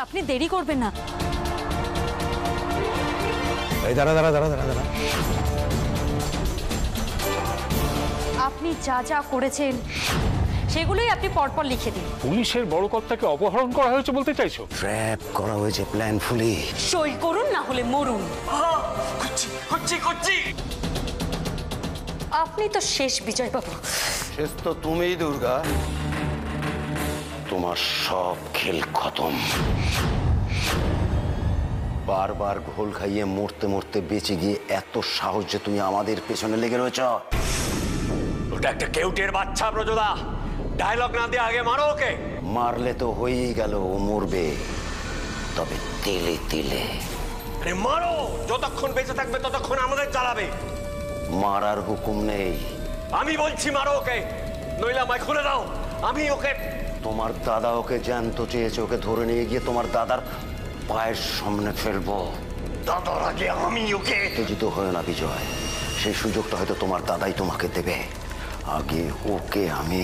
আপনি দেরি করবেন না। এই দাঁড়া দাঁড়া দাঁড়া দাঁড়া দাঁড়া, আপনি যা যা করেছেন সেগুলোই আপনি পরপর লিখে দিন। পুলিশের বড় কর্তাকে অপহরণ করা হয়েছে বলতে চাইছো? ট্র্যাপ করা হয়েছে প্ল্যানফুলি। সই করুন না হলে মরুন। আপনি তো শেষ বিজয় বাবু। শেষ তো তুমিই দুর্গা, তোমার সব খেল খতম। বারবার ঘোল খাইয়ে মরতে মরতে বেঁচে গিয়ে এত সাহস যে তুমি আমাদের পেছনে লেগে রয়েছ। ওটা একটা কেউটের বাচ্চা ব্রজদা, ডায়লগ না দিয়ে আগে মারো ওকে। মারলে তো হয়েই গেল, ও মরবে, তবে তেলে তেলে। আরে মারো, যতক্ষণ বেঁচে থাকবে ততক্ষণ আমাদের জ্বালাবে। মারার হুকুম নেই। আমি বলছি মারো ওকে, নইলে আমায় খুলে দাও। আমি ওকে, তোমার দাদা ওকে জ্যান্ত চেয়েছে, ওকে ধরে নিয়ে গিয়ে তোমার দাদার পায়ের সামনে ফেলবো। দাদার আগে আমি ওকে। উত্তেজিত হয় না বিজয়, সেই সুযোগটা হয়তো তোমার দাদাই তোমাকে দেবে। আগে ওকে আমি।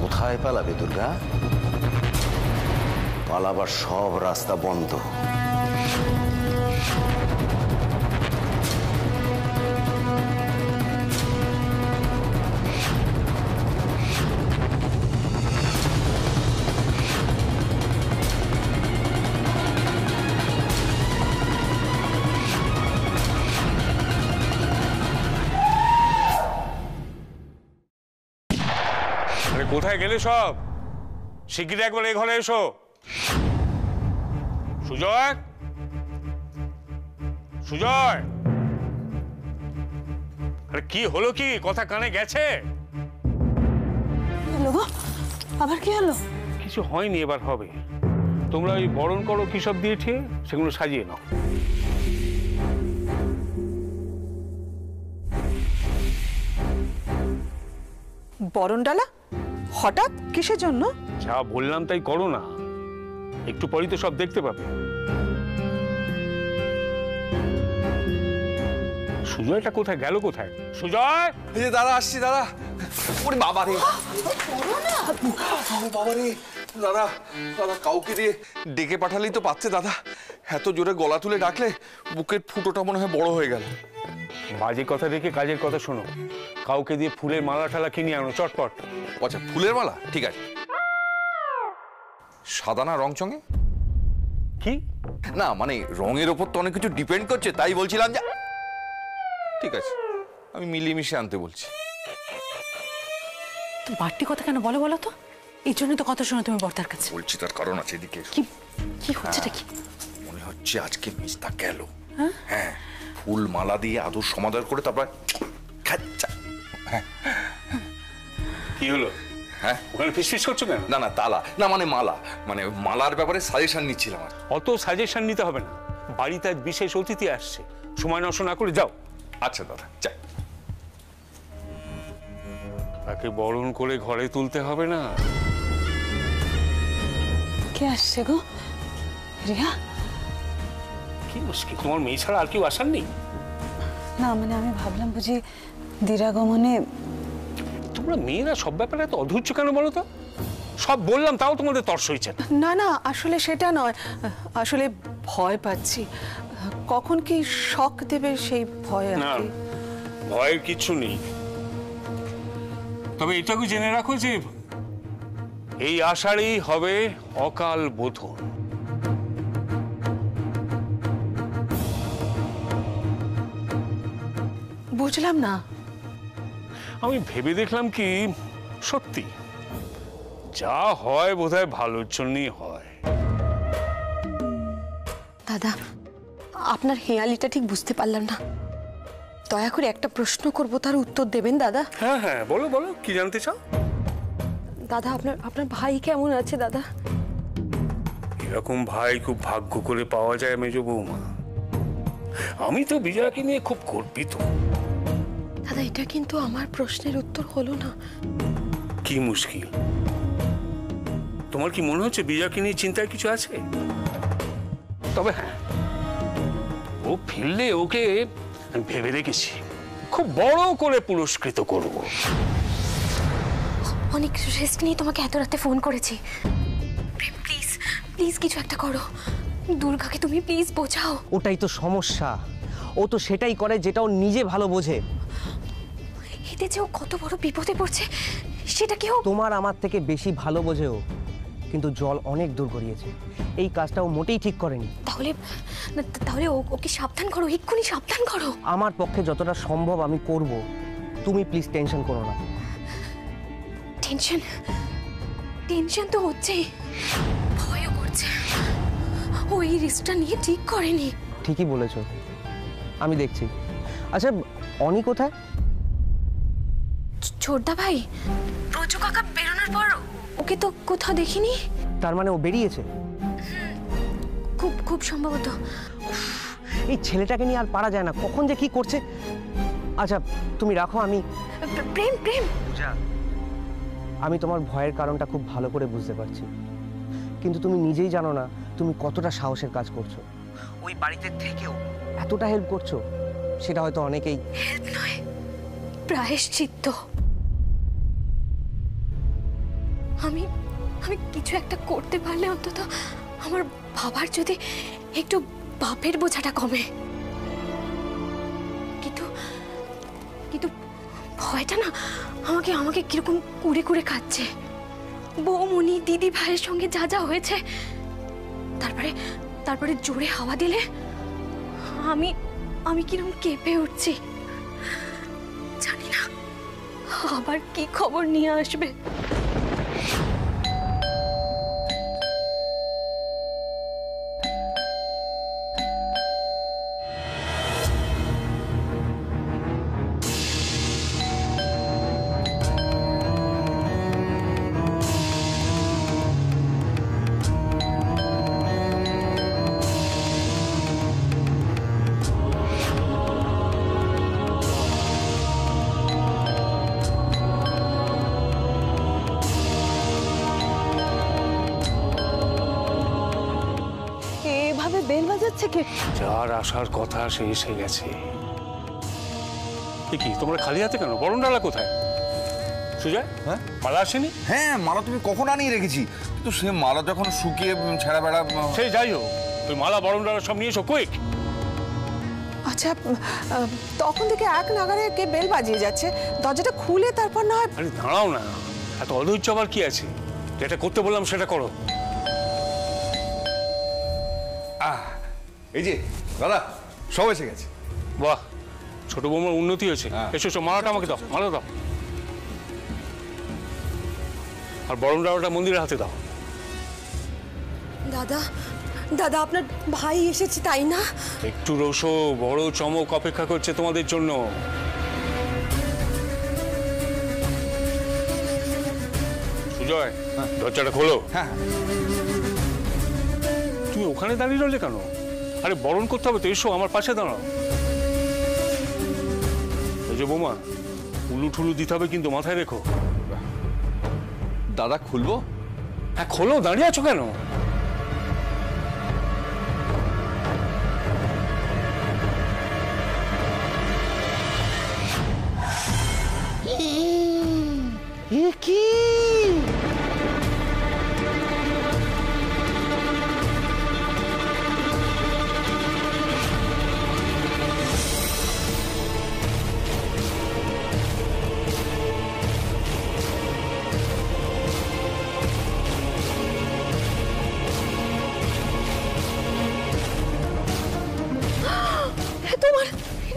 কোথায় পালাবে দুর্গা? পালাবার সব রাস্তা বন্ধ। কোথায় গেলে সব? শিগগিরই একবার এই ঘরে এসো। সুজয়, সুজয়, আরে কি হলো? কি কথা কানে গেছে? আবার কি হলো? কিছু হয়নি, এবার হবে। তোমরা ওই বরণ করো কি সব দিয়েছে সেগুলো সাজিয়ে নাও। বরণডালা হঠাৎ কিসের জন্য? যা বললাম তাই করো না, একটু পরেই তো সব দেখতে পাবে। সুজয়টা কোথায় গেল? কোথায় সুজয়? এই যে দাদা, আসছি দাদা। ওরে বাবা রে, বাবা রে, দাদা দাদা কাউকে দিয়ে ডেকে পাঠালেই তো পাচ্ছে দাদা। এত জোরে গলা তুলে ডাকলে বুকের ফুটোটা মনে হয় বড় হয়ে গেল। বাজে কথা দেখে কাজের কথা শোনো। কাউকে দিয়ে ফুলের মালা ঠালা কিনে আনো চটপট। আচ্ছা, ফুলের মালা ঠিক আছে। সাদা না রং চঙে? কি না মানে রঙের ওপর তো অনেক কিছু ডিপেন্ড করছে, তাই বলছিলাম যে। ঠিক আছে, আমি মিলিয়ে মিশিয়ে আনতে বলছি। তুমি বাড়তি কথা কেন বলো বলো তো? এই জন্য তো কথা শোনো তুমি বর্তার কাছে। বলছি তার কারণ আছে, এদিকে কি কি হচ্ছেটা কি? মনে হচ্ছে আজকে মিস্তা গেল। হ্যাঁ, ফুল মালা দিয়ে আদর সমাদর করে তারপর কি হলো? হ্যাঁ, ওখানে ফিসফিস করছো কেন? না না তালা না, মানে মালা, মানে মালার ব্যাপারে সাজেশন নিচ্ছিলাম। আর অত সাজেশন নিতে হবে না, বাড়িতে আজ বিশেষ অতিথি আসছে, সময় নষ্ট না করে যাও। আচ্ছা দাদা, যাই। তাকে বরণ করে ঘরে তুলতে হবে না? কে আসছে গো? রিয়া? কি মুশকিল, তোমার মেয়ে ছাড়া আর কেউ আসার নেই? না মানে আমি ভাবলাম বুঝি দিরাগমনে। তোমরা মেয়েরা সব ব্যাপারে এত অধৈর্য কেন বলো তো? সব বললাম তাও তোমাদের তর্স হয়েছে। না না, আসলে সেটা নয়, আসলে ভয় পাচ্ছি। কখন কি শক দেবে সেই ভয় আর না, কি। ভয়ের কিছু নেই। তবে এটাকে জেনে রাখো যে এই আষাঢ়েই হবে অকাল বোধন। বুঝলাম না। আমি ভেবে দেখলাম কি, সত্যি যা হয় বোধহয় ভালোর জন্যই হয়। দাদা, আপনার হেয়ালিটা ঠিক বুঝতে পারলাম না। দয়া করে একটা প্রশ্ন করবো, তার উত্তর দেবেন দাদা? হ্যাঁ হ্যাঁ, বলো বলো, কি জানতে চাও? দাদা, আপনার ভাই কেমন আছে দাদা? এরকম ভাই খুব ভাগ্য করে পাওয়া যায় মেজ বৌমা। আমি তো বিজয়াকে নিয়ে খুব গর্বিত। দাদা, এটা কিন্তু আমার প্রশ্নের উত্তর হলো না। কি মুশকিল? তোমার কি মনে হচ্ছে বিজয়াকে নিয়ে চিন্তায় কিছু আছে? তবে হ্যাঁ, ও ও ফিরলে ওকে আমি ভেবে রেখেছি খুব বড় করে পুরস্কৃত করব। অনেক রেস্ট নিয়ে তোমাকে এত রাতে ফোন করেছি। প্রেম প্লিজ প্লিজ কিছু একটা করো, দুর্গাকে তুমি প্লিজ বোঝাও। ওটাই তো সমস্যা, ও তো সেটাই করে যেটা ও নিজে ভালো বোঝে। এতে যে ও কত বড় বিপদে পড়ছে সেটা কেউ। তোমার আমার থেকে বেশি ভালো বোঝে ও, কিন্তু জল অনেক দূর গড়িয়েছে। এই কাজটা ও মোটেই ঠিক করেনি। তাহলে তাহলে ওকে সাবধান করো, এক্ষুনি সাবধান করো। আমার পক্ষে যতটা সম্ভব আমি করব, তুমি প্লিজ টেনশন করো না। টেনশন টেনশন তো হচ্ছেই, ভয়ও করছে। ও এই রিস্কটা নিয়ে ঠিক করেনি। ঠিকই বলেছো, আমি দেখছি। আচ্ছা অনি কোথায়? ছোটদা ভাই, প্রজু কাকা বেরোনোর পর ওকে তো কোথাও দেখিনি। তার মানে ও বেরিয়েছে? খুব খুব সম্ভবত। এই ছেলেটাকে নিয়ে আর পারা যায় না, কখন যে কি করছে। আচ্ছা তুমি রাখো, আমি প্রেম প্রেম আমি তোমার ভয়ের কারণটা খুব ভালো করে বুঝতে পারছি, কিন্তু তুমি নিজেই জানো না তুমি কতটা সাহসের কাজ করছো। ওই বাড়িতে থেকেও এতটা হেল্প করছো, সেটা হয়তো অনেকেই হেল্প নয়, প্রায়শ্চিত্ত। আমি আমি কিছু একটা করতে পারলে অন্তত আমার বাবার যদি একটু বাপের বোঝাটা কমে। কিন্তু কিন্তু ভয়টা না আমাকে আমাকে কিরকম কুড়ে কুড়ে খাচ্ছে। বৌমনি দিদি ভাইয়ের সঙ্গে যা যা হয়েছে, তারপরে তারপরে জোরে হাওয়া দিলে আমি আমি কিরকম কেঁপে উঠছি। জানি না আবার কি খবর নিয়ে আসবে। এভাবে বেল বাজাচ্ছে কে? যার আসার কথা সে এসে গেছে। কি তোমরা খালি হাতে কেন? বরণ ডালা কোথায়? সুজয়, হ্যাঁ? মালা আসেনি? হ্যাঁ, মালা তুমি কখন আনিয়ে রেখেছি, কিন্তু সে মালা যখন শুকিয়ে ছেঁড়া বেড়া। সেই যাই হোক, ওই মালা বরণ ডালা সব নিয়ে এসো কুইক। আচ্ছা তখন থেকে এক নাগারে কে বেল বাজিয়ে যাচ্ছে, দরজাটা খুলে তারপর না হয়। আরে দাঁড়াও না, এত অধৈর্য আবার কি আছে? যেটা করতে বললাম সেটা করো। এই যে দাদা, সব এসে গেছে। বাহ, ছোট বৌমার উন্নতি হয়েছে। এসো এসো, মালাটা আমাকে দাও, মালা দাও। আর বরণ ডালাটা মন্দিরের হাতে দাও। দাদা দাদা আপনার ভাই এসেছে তাই না? একটু রোসো, বড় চমক অপেক্ষা করছে তোমাদের জন্য। সুজয়, দরজাটা খোলো। হ্যাঁ, তুমি ওখানে দাঁড়িয়ে রইলে কেন? আরে বরণ করতে হবে তো, এসো আমার পাশে দাঁড়াও। এই যে বৌমা, উলু ঠুলু দিতে হবে কিন্তু, মাথায় রেখো। দাদা খুলবো? হ্যাঁ খোলো, দাঁড়িয়ে আছো কেন? কি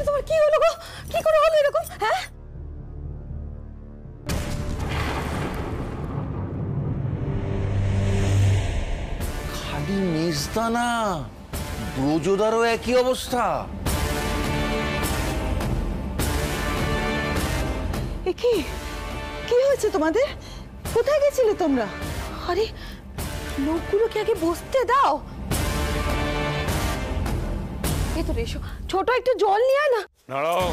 তোমার কি হলো গো? কি করে হলো এরকম? হ্যাঁ খালি মেজদানা, ব্রজদারও একই অবস্থা। এ কি কি হয়েছে তোমাদের? কোথায় গেছিলে তোমরা? আরে লোকগুলোকে আগে বসতে দাও। ভেতরে এসো, ছোট একটু জল নিয়ে আয় না। দাঁড়াও।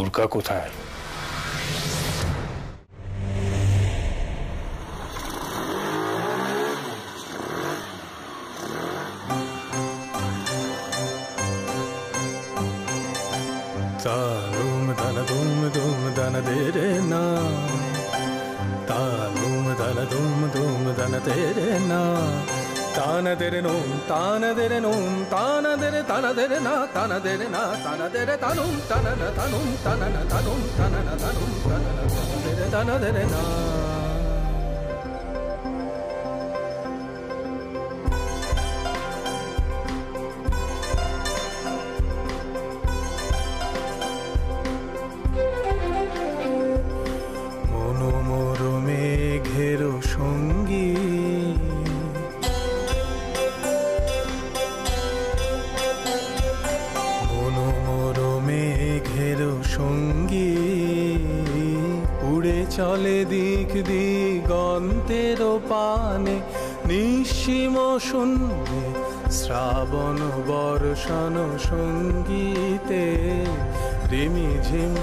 দুর্গা কোথায়? तालुम तन दुम दन तेरे ना तालुम तन दुम दन तेरे ना तान तेरे नोम तान तेरे नोम तान तेरे ना तान तेरे ना तान तेरे तनुम तनन तनुम तनन तनुम तनन तनुम तनन तेरे ना চলে দিক দিগন্তের পানে নিঃসীম শূন্যে শ্রাবণ বর্ষণ সঙ্গীতে রিমি ঝিম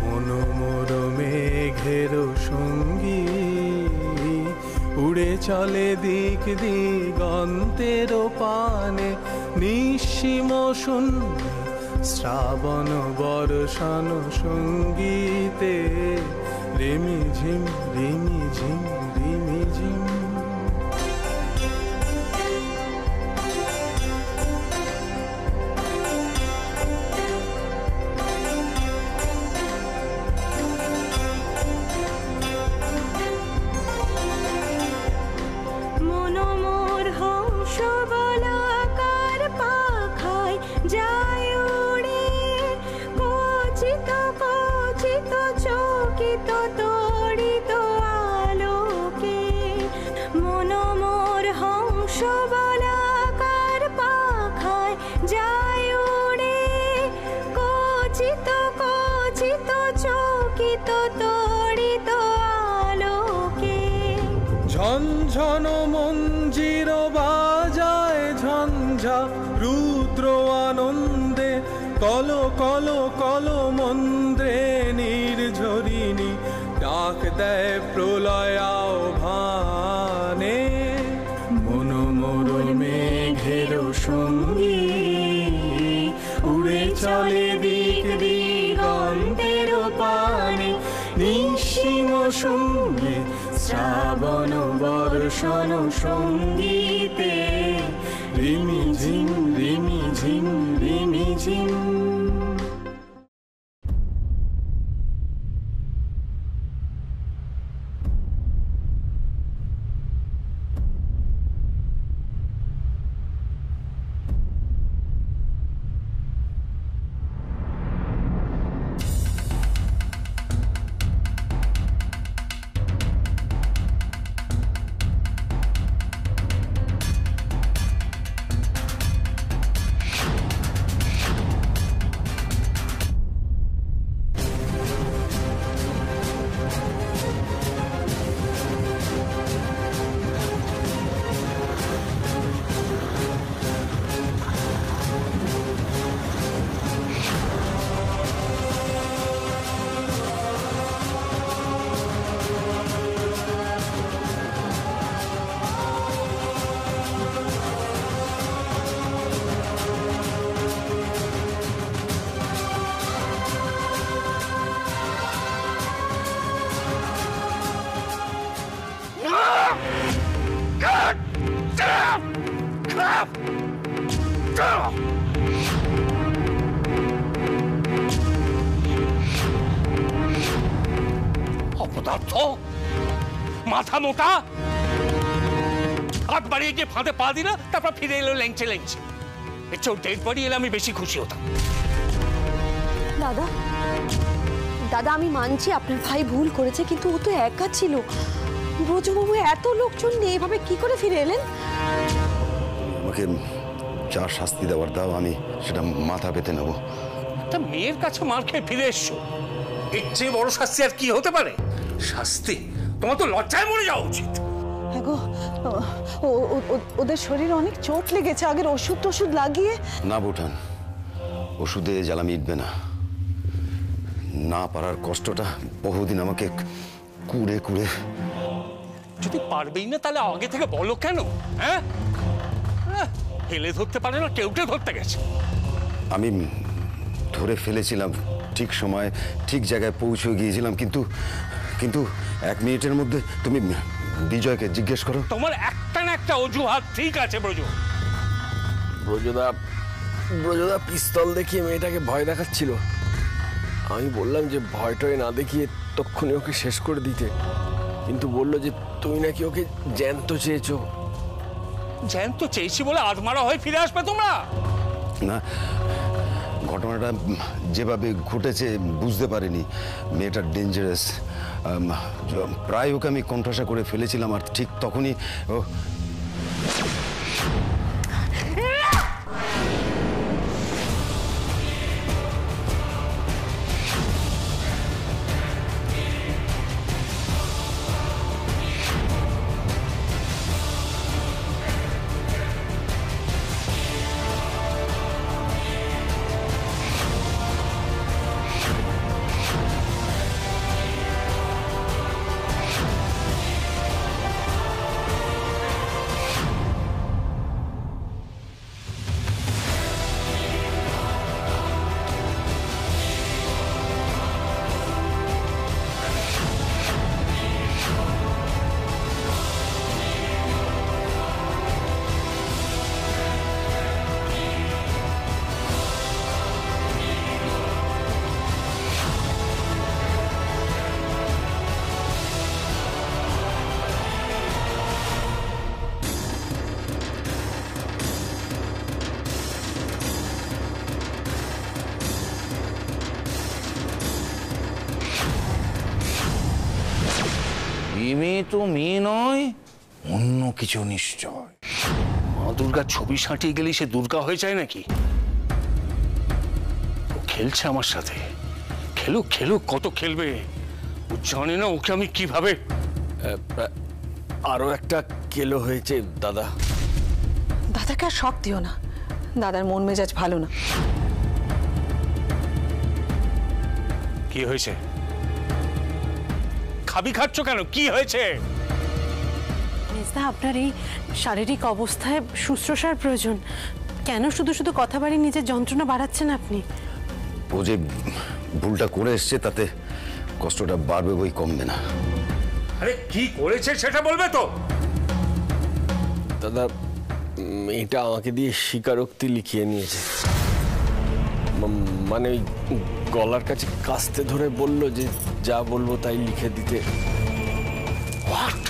মনোমোর মেঘের সঙ্গী উড়ে চলে দিক দিগন্তের পানে নিঃসীম শূন্যে শ্রাবণ বর্ষণ সঙ্গীতে রিমি ঝিম মনোমোর হংস বলাকার পাখায় যায় উড়ে কচিত কচিত চকিত তড়িত আলোকে মনোমোর হংস বলাকার পাখায় যায় উড়ে কচিত কচিত চকিত তড়িত আলোকে ঝনঝন মঞ্জির বাজায় ঝঞ্ঝা রুদ্র আনন্দে কল কল কল মন্দ্রে নির্ঝরিণী ডাক দেয় প্রলয় আহ্বানে মনোমোর মেঘের সঙ্গী উড়ে চলে দিক দিগন্তের পানে নিঃসীম শূন্যে শ্রাবণ বর্ষণ সঙ্গীতে রিমি ঝিম অপদার্থ, মাথা মোটা, হাত বাড়িয়ে গিয়ে ফাঁদে পা দিল, তারপর ফিরে এলো ল্যাংচে ল্যাংচে। এর চেয়েও ডেড বডি এলে আমি বেশি খুশি হতাম। দাদা দাদা আমি মানছি আপনার ভাই ভুল করেছে, কিন্তু ও তো একা ছিল। ব্রজবাবু এত লোকজন নিয়ে এভাবে কি করে ফিরে এলেন? আমাকে যা শাস্তি দেওয়ার দাও, আমি সেটা মাথা পেতে নেব। তা মেয়ের কাছে মার খেয়ে ফিরে এসছো, এর চেয়ে বড় শাস্তি আর কি হতে পারে? শাস্তি? তোমার তো লজ্জায় মরে যাওয়া উচিত। হ্যাঁ গো, ওদের শরীরে অনেক চোট লেগেছে, আগের ওষুধ টষুধ লাগিয়ে। না বুঠান, ওষুধে জ্বালা মিটবে না। না পারার কষ্টটা বহুদিন আমাকে কুড়ে কুড়ে। যদি পারবেই না তাহলে আগে থেকে বলো কেন? হ্যাঁ, হেলে ধরতে পারে না, কেউটে ধরতে গেছে। আমি ধরে ফেলেছিলাম, ঠিক সময় ঠিক জায়গায় পৌঁছে গিয়েছিলাম, কিন্তু কিন্তু 1 মিনিটের মধ্যে তুমি বিজয়কে জিজ্ঞেস করো। তোমার একটা না একটা অজুহাত ঠিক আছে ব্রজ। ব্রজদা পিস্তল দেখিয়ে মেয়েটাকে ভয় দেখাচ্ছিল। আমি বললাম যে ভয়টয় না দেখিয়ে তক্ষুনি ওকে শেষ করে দিতে, কিন্তু বললো যে তুমি নাকি ওকে জ্যান্ত চেয়েছো। জ্যান্ত চেয়েছি বলে আধমারা হয়ে ফিরে আসবে তোমরা? না, ঘটনাটা যেভাবে ঘটেছে বুঝতে পারিনি। মেয়েটা ডেঞ্জারাস। প্রায় ওকে আমি কণ্ঠাসা করে ফেলেছিলাম, আর ঠিক তখনই ও মেয়ে তো মেয়ে নয়, অন্য কিছু নিশ্চয়। মা দুর্গার ছবি সাঁটিয়ে গেলেই সে দুর্গা হয়ে যায় নাকি? ও খেলছে আমার সাথে। খেলুক খেলুক, কত খেলবে। ও জানে না ওকে আমি কিভাবে। আরো একটা কেলো হয়েছে দাদা। দাদাকে আর শখ দিও না, দাদার মন মেজাজ ভালো না। কি হয়েছে? খাবি খাচ্ছ কেন? কি হয়েছে? মেজদা, আপনার এই শারীরিক অবস্থায় শুশ্রূষার প্রয়োজন। কেন শুধু শুধু কথা বাড়িয়ে নিজের যন্ত্রণা বাড়াচ্ছেন আপনি? ও যে ভুলটা করে এসছে তাতে কষ্টটা বাড়বে, বই কমবে না। আরে কি করেছে সেটা বলবে তো? দাদা, মেয়েটা আমাকে দিয়ে স্বীকারোক্তি লিখিয়ে নিয়েছে। মানে ওই গলার কাছে কাস্তে ধরে বলল যে যা বলবো তাই লিখে দিতে। হোয়াট?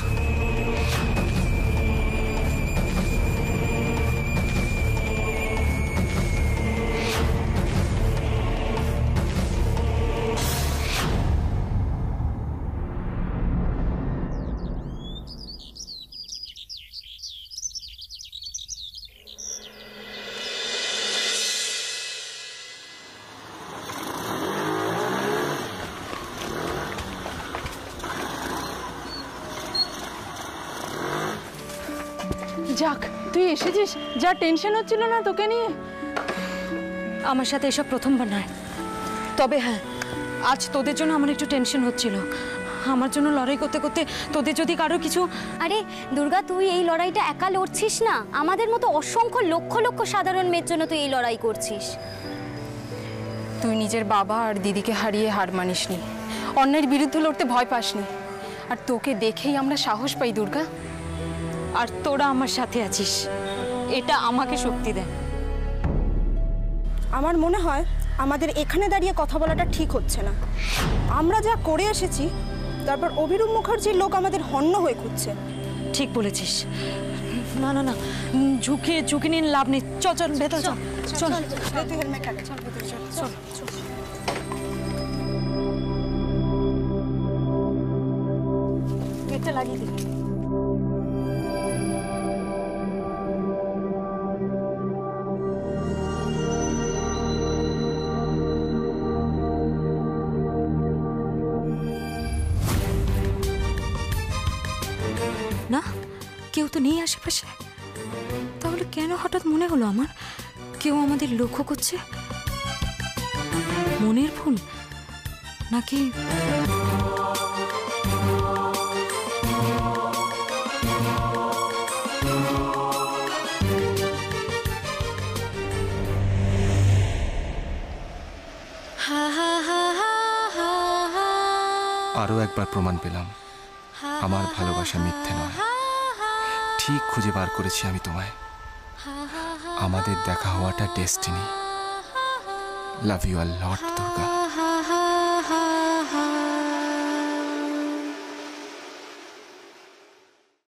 যাক, তুই এসেছিস। যা টেনশন হচ্ছিল না তোকে নিয়ে। আমার সাথে এসব প্রথমবার নয়, তবে হ্যাঁ, আজ তোদের জন্য আমার একটু টেনশন হচ্ছিল। আমার জন্য লড়াই করতে করতে তোদের যদি কারো কিছু। আরে দুর্গা, তুই এই লড়াইটা একা লড়ছিস না, আমাদের মতো অসংখ্য লক্ষ লক্ষ সাধারণ মেয়ের জন্য তুই এই লড়াই করছিস। তুই নিজের বাবা আর দিদিকে হারিয়ে হার মানিসনি, অন্যের বিরুদ্ধে লড়তে ভয় পাসনি। আর তোকে দেখেই আমরা সাহস পাই দুর্গা। আর তোরা আমার সাথে আছিস, এটা আমাকে শক্তি দেয়। আমার মনে হয় আমাদের এখানে দাঁড়িয়ে কথা বলাটা ঠিক হচ্ছে না। আমরা যা করে এসেছি, তারপর অভিরূপ মুখার্জির লোক আমাদের হন্য হয়ে খুঁজছে। ঠিক বলেছিস। না না না, ঝুঁকি নিয়ে লাভ নেই। চল চল ভেতর চল। চল তুই হেলমেট আগে চল ভেতরে চল। চল চল। গেটটা লাগিয়ে দিবি। না, কেউ তো নেই আশেপাশে। তাহলে কেন হঠাৎ মনে হলো আমার কেউ আমাদের লক্ষ্য করছে? মনের ভুল নাকি আরও একবার প্রমাণ পেলাম আমার ভালোবাসা মিথ্যে নয়। ঠিক খুঁজে বার করেছি আমি তোমায়। আমাদের দেখা হওয়াটা destiny. Love you a lot Durga.